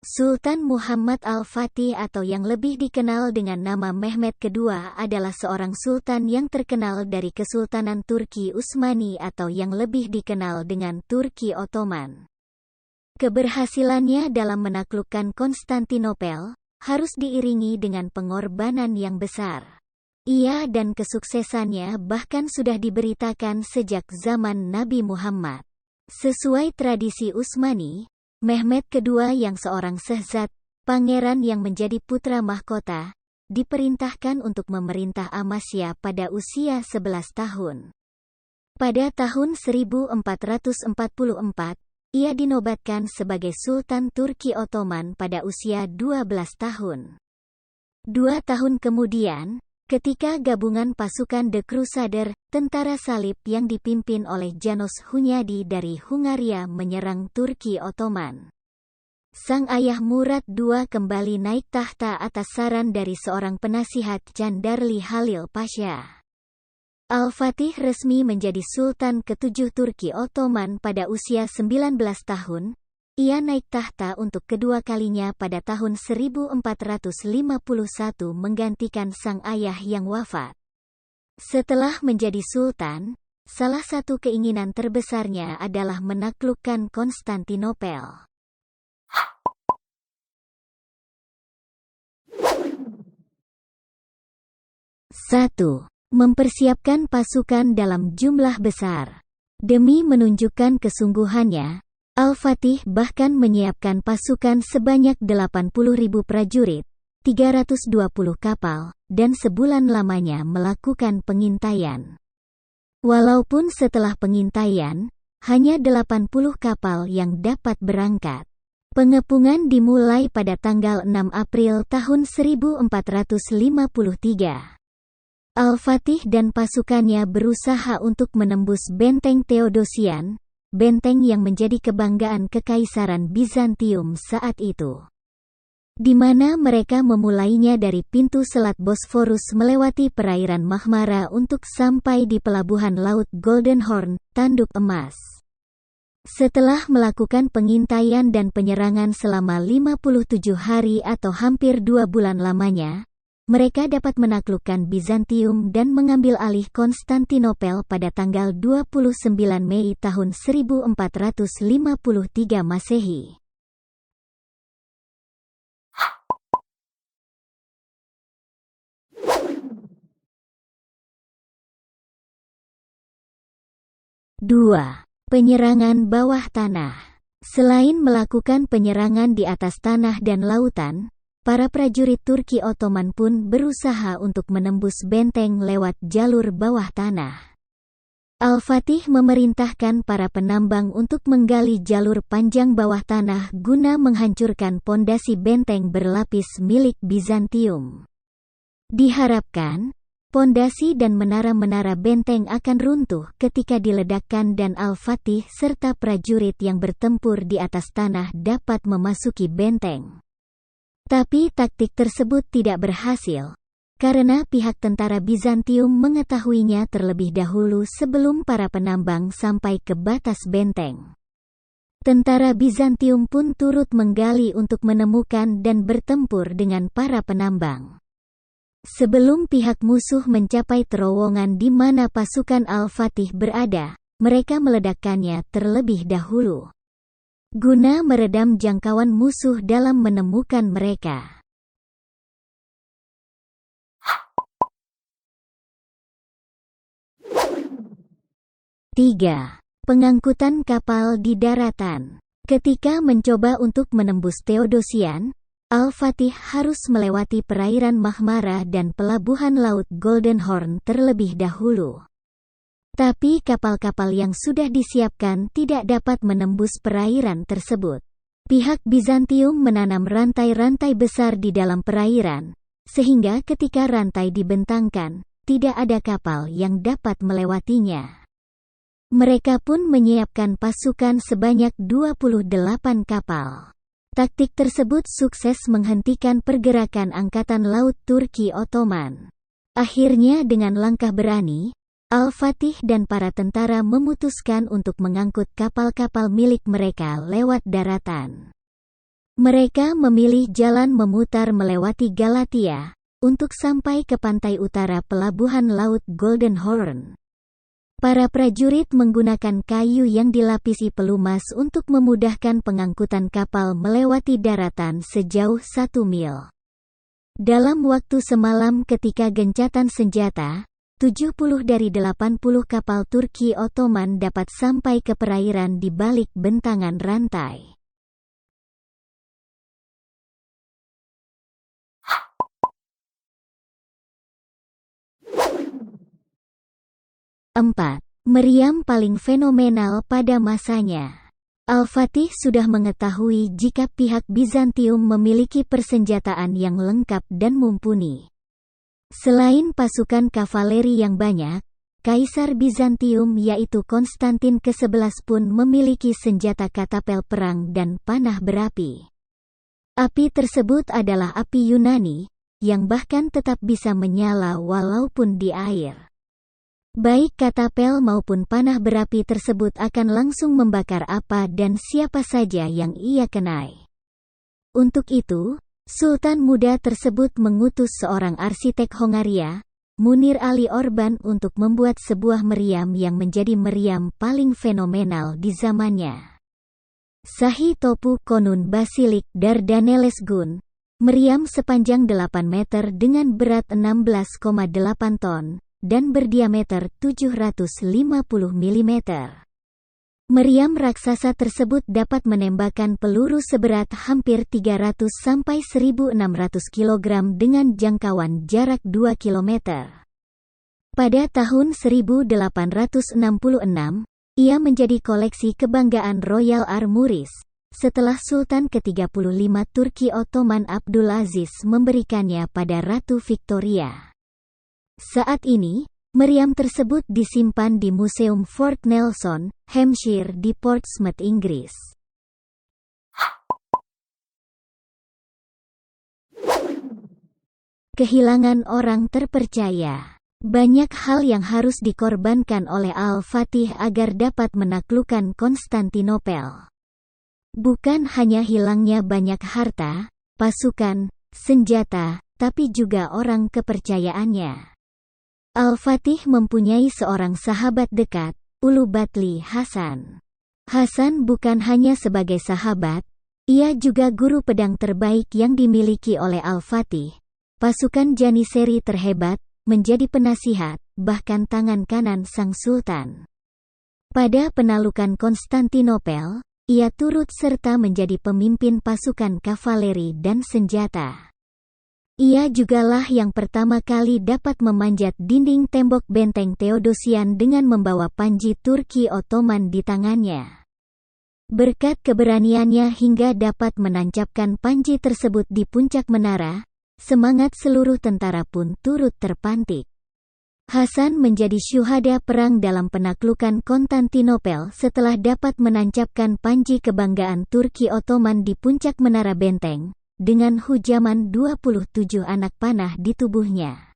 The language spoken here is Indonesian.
Sultan Muhammad Al-Fatih atau yang lebih dikenal dengan nama Mehmed II adalah seorang sultan yang terkenal dari Kesultanan Turki Utsmani atau yang lebih dikenal dengan Turki Ottoman. Keberhasilannya dalam menaklukkan Konstantinopel harus diiringi dengan pengorbanan yang besar. Ia dan kesuksesannya bahkan sudah diberitakan sejak zaman Nabi Muhammad. Sesuai tradisi Utsmani, Mehmed II yang seorang Shahzad, pangeran yang menjadi putra mahkota, diperintahkan untuk memerintah Amasya pada usia 11 tahun. Pada tahun 1444, ia dinobatkan sebagai Sultan Turki Ottoman pada usia 12 tahun. 2 tahun kemudian, ketika gabungan pasukan The Crusader, tentara salib yang dipimpin oleh János Hunyadi dari Hungaria menyerang Turki Ottoman. Sang ayah Murad II kembali naik tahta atas saran dari seorang penasihat Candarli Halil Pasha. Al-Fatih resmi menjadi Sultan ke-7 Turki Ottoman pada usia 19 tahun. Ia naik tahta untuk kedua kalinya pada tahun 1451 menggantikan sang ayah yang wafat. Setelah menjadi sultan, salah satu keinginan terbesarnya adalah menaklukkan Konstantinopel. Satu, mempersiapkan pasukan dalam jumlah besar. Demi menunjukkan kesungguhannya, Al-Fatih bahkan menyiapkan pasukan sebanyak 80.000 prajurit, 320 kapal, dan sebulan lamanya melakukan pengintaian. Walaupun setelah pengintaian, hanya 80 kapal yang dapat berangkat. Pengepungan dimulai pada tanggal 6 April tahun 1453. Al-Fatih dan pasukannya berusaha untuk menembus benteng Theodosian, benteng yang menjadi kebanggaan Kekaisaran Bizantium saat itu. Di mana mereka memulainya dari pintu Selat Bosforus melewati perairan Mahmara untuk sampai di pelabuhan laut Golden Horn, Tanduk Emas. Setelah melakukan pengintaian dan penyerangan selama 57 hari atau hampir 2 bulan lamanya, mereka dapat menaklukkan Bizantium dan mengambil alih Konstantinopel pada tanggal 29 Mei tahun 1453 Masehi. Dua, penyerangan bawah tanah. Selain melakukan penyerangan di atas tanah dan lautan, para prajurit Turki Ottoman pun berusaha untuk menembus benteng lewat jalur bawah tanah. Al-Fatih memerintahkan para penambang untuk menggali jalur panjang bawah tanah guna menghancurkan pondasi benteng berlapis milik Bizantium. Diharapkan, pondasi dan menara-menara benteng akan runtuh ketika diledakkan dan Al-Fatih serta prajurit yang bertempur di atas tanah dapat memasuki benteng. Tapi taktik tersebut tidak berhasil, karena pihak tentara Bizantium mengetahuinya terlebih dahulu sebelum para penambang sampai ke batas benteng. Tentara Bizantium pun turut menggali untuk menemukan dan bertempur dengan para penambang. Sebelum pihak musuh mencapai terowongan di mana pasukan Al-Fatih berada, mereka meledakkannya terlebih dahulu, guna meredam jangkauan musuh dalam menemukan mereka. Tiga, pengangkutan kapal di daratan. Ketika mencoba untuk menembus Theodosian, Al-Fatih harus melewati perairan Mahmara dan pelabuhan laut Golden Horn terlebih dahulu. Tapi kapal-kapal yang sudah disiapkan tidak dapat menembus perairan tersebut. Pihak Bizantium menanam rantai-rantai besar di dalam perairan, sehingga ketika rantai dibentangkan, tidak ada kapal yang dapat melewatinya. Mereka pun menyiapkan pasukan sebanyak 28 kapal. Taktik tersebut sukses menghentikan pergerakan Angkatan Laut Turki Ottoman. Akhirnya dengan langkah berani, Al-Fatih dan para tentara memutuskan untuk mengangkut kapal-kapal milik mereka lewat daratan. Mereka memilih jalan memutar melewati Galatia, untuk sampai ke pantai utara pelabuhan laut Golden Horn. Para prajurit menggunakan kayu yang dilapisi pelumas untuk memudahkan pengangkutan kapal melewati daratan sejauh 1 mil. Dalam waktu semalam ketika gencatan senjata, 70 dari 80 kapal Turki Ottoman dapat sampai ke perairan di balik bentangan rantai. Meriam paling fenomenal pada masanya. Al-Fatih sudah mengetahui jika pihak Bizantium memiliki persenjataan yang lengkap dan mumpuni. Selain pasukan kavaleri yang banyak, Kaisar Bizantium yaitu Konstantin ke-11 pun memiliki senjata katapel perang dan panah berapi. Api tersebut adalah api Yunani, yang bahkan tetap bisa menyala walaupun di air. Baik katapel maupun panah berapi tersebut akan langsung membakar apa dan siapa saja yang ia kenai. Untuk itu, Sultan muda tersebut mengutus seorang arsitek Hongaria, Munir Ali Orban untuk membuat sebuah meriam yang menjadi meriam paling fenomenal di zamannya. Sahih Topu Konun Basilik Dardaneles Gun, meriam sepanjang 8 meter dengan berat 16,8 ton, dan berdiameter 750 mm. Meriam raksasa tersebut dapat menembakkan peluru seberat hampir 300 sampai 1.600 kg dengan jangkauan jarak 2 km. Pada tahun 1866, ia menjadi koleksi kebanggaan Royal Armouries, setelah Sultan ke-35 Turki Ottoman Abdul Aziz memberikannya pada Ratu Victoria. Saat ini, meriam tersebut disimpan di Museum Fort Nelson, Hampshire di Portsmouth, Inggris. Kehilangan orang terpercaya. Banyak hal yang harus dikorbankan oleh Al-Fatih agar dapat menaklukkan Konstantinopel. Bukan hanya hilangnya banyak harta, pasukan, senjata, tapi juga orang kepercayaannya. Al-Fatih mempunyai seorang sahabat dekat, Ulubatli Hasan. Hasan bukan hanya sebagai sahabat, ia juga guru pedang terbaik yang dimiliki oleh Al-Fatih. Pasukan Janissary terhebat, menjadi penasihat, bahkan tangan kanan sang sultan. Pada penaklukan Konstantinopel, ia turut serta menjadi pemimpin pasukan kavaleri dan senjata. Ia jugalah yang pertama kali dapat memanjat dinding tembok benteng Theodosian dengan membawa panji Turki Ottoman di tangannya. Berkat keberaniannya hingga dapat menancapkan panji tersebut di puncak menara, semangat seluruh tentara pun turut terpantik. Hasan menjadi syuhada perang dalam penaklukan Konstantinopel setelah dapat menancapkan panji kebanggaan Turki Ottoman di puncak menara benteng, dengan hujaman 27 anak panah di tubuhnya.